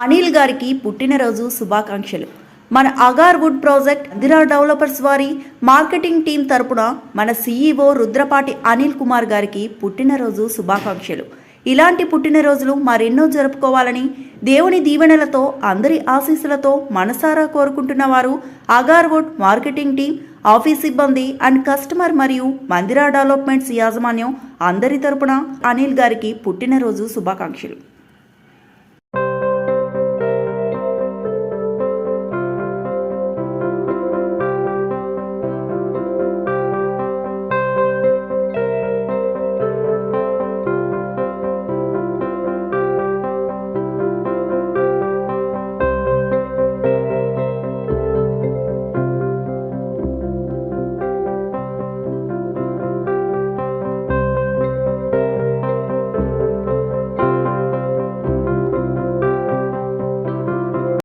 అనిల్ గారికి పుట్టినరోజు శుభాకాంక్షలు. మన agar would project Mandira developers వారి మార్కెటింగ్ టీం తరపున మన CEO రుద్రపాటి అనిల్ కుమార్ గారికి పుట్టినరోజు శుభాకాంక్షలు. ఇలాంటి పుట్టినరోజులు మరెన్నో జరుపుకోవాలని దేవుని దీవెనలతో అందరి ఆశీస్సులతో మనసారా కోరుకుంటున్న వారు Agarwood marketing team, office సిబ్బంది అండ్ కస్టమర్ మరియు మందిరా డెవలప్మెంట్స్ యాజమాన్యం అందరి తరపున అనిల్ గారికి పుట్టినరోజు శుభాకాంక్షలు.